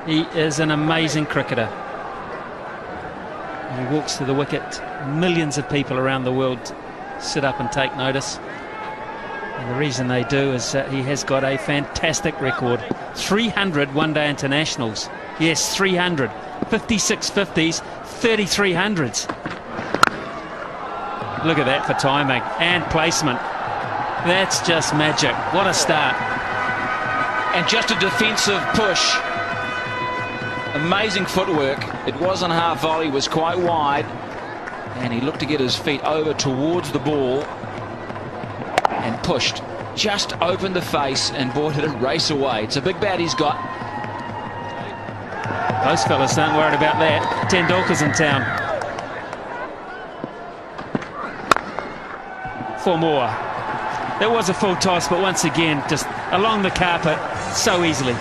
He is an amazing cricketer. He walks to the wicket. Millions of people around the world sit up and take notice. And the reason they do is that he has got a fantastic record. 300 one-day internationals. Yes, 300. 56 50s, 33 hundreds. Look at that for timing and placement. That's just magic. What a start. And just a defensive push. Amazing footwork. It wasn't half volley, was quite wide. And he looked to get his feet over towards the ball and pushed. Just opened the face and boy did it race away. It's a big bat he's got. Those fellas aren't worried about that. Tendulkar's in town. 4 more. That was a full toss, but once again, just along the carpet so easily.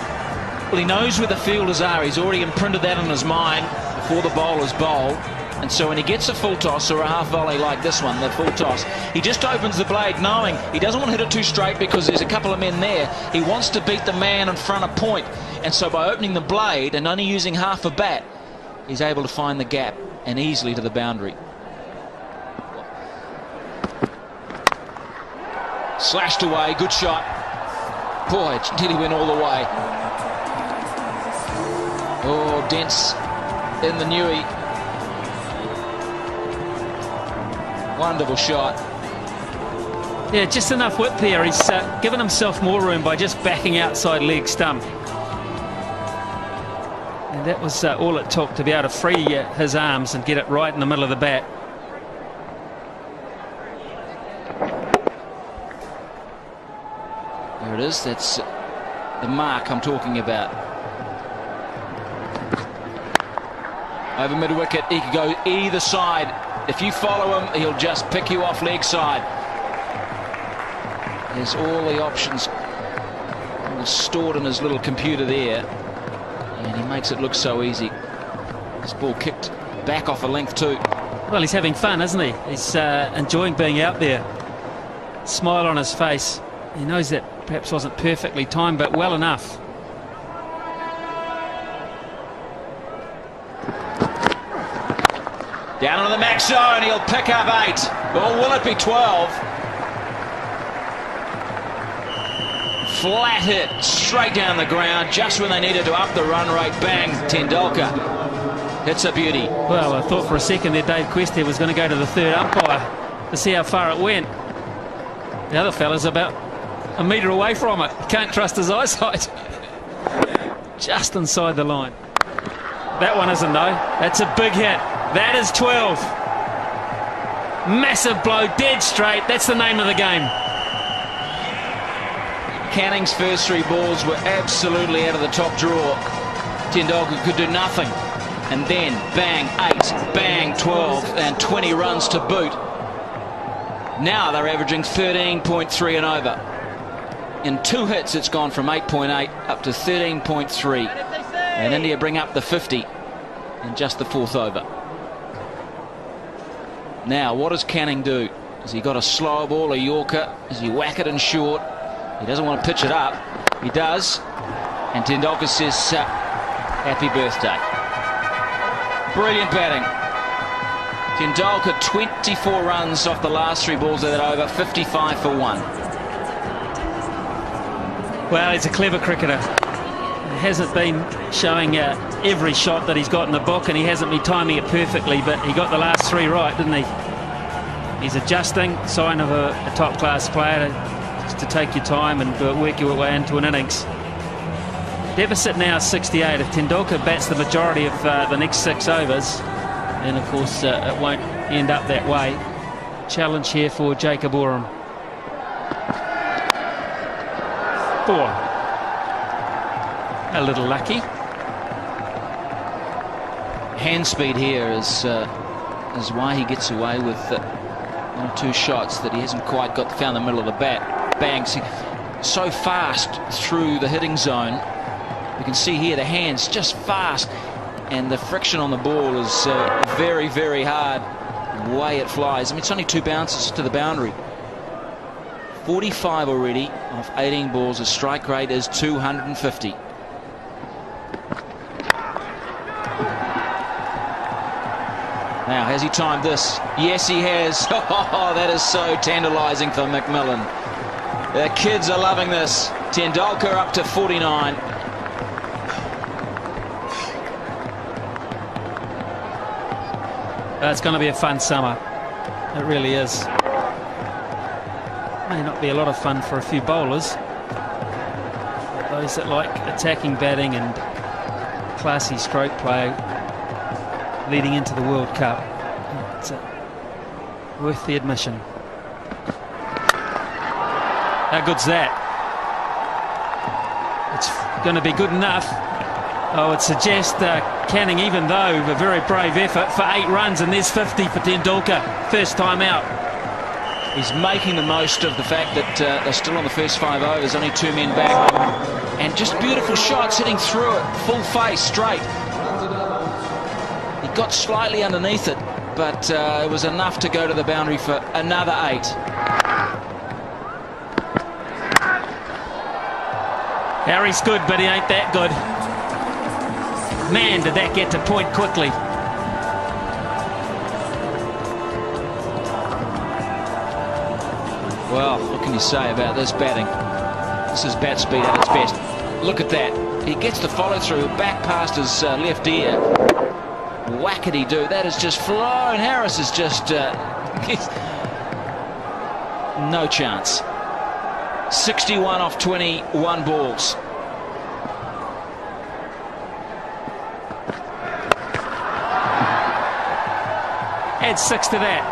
Well, he knows where the fielders are. He's already imprinted that on his mind before the bowlers bowl. And so when he gets a full toss or a half volley like this one, the full toss, he just opens the blade knowing he doesn't want to hit it too straight because there's a couple of men there. He wants to beat the man in front of point. And so by opening the blade and only using half a bat, he's able to find the gap and easily to the boundary. Slashed away, good shot. Boy, it nearly went all the way. Oh, Dents in the newie. Wonderful shot. Yeah, just enough width there. He's given himself more room by just backing outside leg stump. And that was all it took to be able to free his arms and get it right in the middle of the bat. There it is. That's the mark I'm talking about. Over mid-wicket, he can go either side. If you follow him, he'll just pick you off leg side. There's all the options stored in his little computer there. And he makes it look so easy. This ball kicked back off a length too. Well, he's having fun, isn't he? He's enjoying being out there. Smile on his face. He knows that perhaps wasn't perfectly timed, but well enough. Down on the max zone, he'll pick up 8. Or will it be 12? Flat hit, straight down the ground, just when they needed to up the run rate. Bang, Tendulkar. It's a beauty. Well, I thought for a second there Dave Questy was going to go to the third umpire to see how far it went. The other fella's about a metre away from it. He can't trust his eyesight. Just inside the line. That one isn't though. That's a big hit. That is 12. Massive blow, dead straight. That's the name of the game. Canning's first 3 balls were absolutely out of the top drawer. Tendulkar could do nothing. And then, bang, 8, bang, 12, and 20 runs to boot. Now they're averaging 13.3 and over. In 2 hits, it's gone from 8.8 up to 13.3. And India bring up the 50 in just the 4th over. Now, what does Canning do? Has he got a slow ball, a Yorker? Does he whack it in short? He doesn't want to pitch it up. He does. And Tendulkar says, happy birthday. Brilliant batting. Tendulkar 24 runs off the last 3 balls of that over, 55 for 1. Well, he's a clever cricketer. He hasn't been showing every shot that he's got in the book, and he hasn't been timing it perfectly, but he got the last 3 right, didn't he? He's adjusting, sign of a top-class player, just to take your time and work your way into an innings. Deficit now 68. If Tendulkar bats the majority of the next 6 overs, then of course it won't end up that way. Challenge here for Jacob Oram. 4. A little lucky. Hand speed here is why he gets away with 1 or 2 shots that he hasn't quite found the middle of the bat. Bang, so fast through the hitting zone. You can see here the hands just fast, and the friction on the ball is very, very hard. The way it flies. I mean, it's only 2 bounces to the boundary. 45 already off 18 balls. His strike rate is 250. Now, has he timed this? Yes, he has. Oh, that is so tantalising for McMillan. The kids are loving this. Tendulkar up to 49. It's going to be a fun summer. It really is. May not be a lot of fun for a few bowlers. But those that like attacking batting and classy stroke play leading into the World Cup, it's worth the admission. How good's that? It's going to be good enough. I would suggest Canning, even though a very brave effort, for 8 runs, and there's 50 for Tendulkar, first time out. He's making the most of the fact that they're still on the first 5 overs, only 2 men back. And just beautiful shots, hitting through it, full face, straight. He got slightly underneath it, but it was enough to go to the boundary for another 8. Harry's good, but he ain't that good. Man, did that get to point quickly. Well, what can you say about this batting? This is bat speed at its best. Look at that. He gets the follow-through back past his left ear. Whackety-doo. That has just flown. Harris is just... no chance. 61 off 21 balls. Add 6 to that.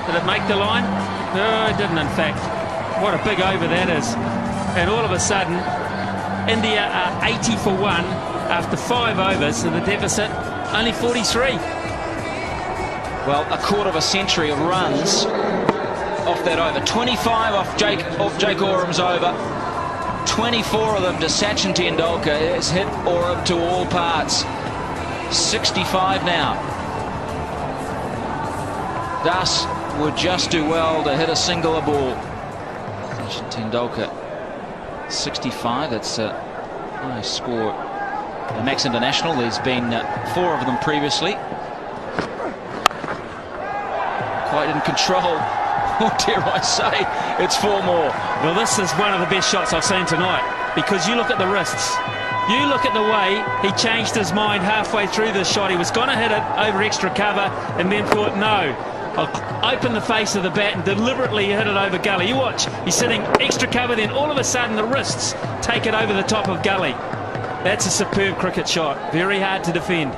Did it make the line? No, it didn't, in fact. What a big over that is. And all of a sudden, India are 80 for 1 after 5 overs, so the deficit only 43. Well, a quarter of a century of runs off that over. 25 off Jake Oram's over. 24 of them to Sachin Tendulkar. Has hit Oram to all parts. 65 now. Das would just do well to hit a singular ball. Sachin Tendulkar 65. That's a nice score. The Max International, there's been 4 of them previously. Quite in control. Or dare I say, it's 4 more. Well, this is one of the best shots I've seen tonight, because you look at the wrists. You look at the way he changed his mind halfway through this shot. He was going to hit it over extra cover and then thought, no, I'll open the face of the bat and deliberately hit it over gully. You watch, he's sitting extra cover, then all of a sudden the wrists take it over the top of gully. That's a superb cricket shot. Very hard to defend.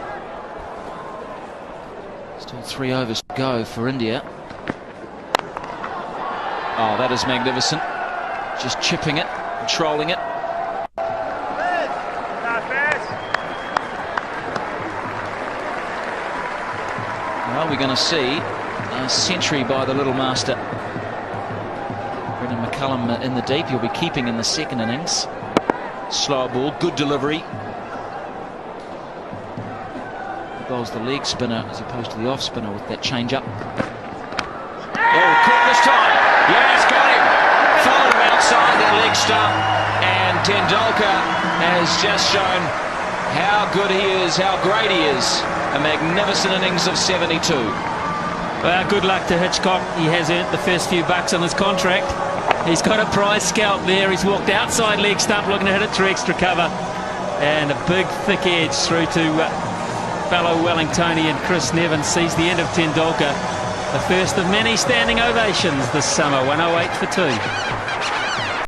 Still 3 overs to go for India. Oh, that is magnificent. Just chipping it, controlling it. Well, we're going to see a century by the little master. Brendan McCullum in the deep. He'll be keeping in the second innings. Slow ball, good delivery. He bowls the leg spinner as opposed to the off spinner with that change up. Oh, caught this time. Yes, got him. Followed him outside that leg stump. And Tendulkar has just shown how good he is, how great he is. A magnificent innings of 72. Well, good luck to Hitchcock. He has earned the first few bucks on his contract. He's got a prize scalp there. He's walked outside leg stump looking to hit it through extra cover. And a big thick edge through to fellow Wellingtonian Chris Nevin. Sees the end of Tendulkar. The first of many standing ovations this summer. 108 for 2.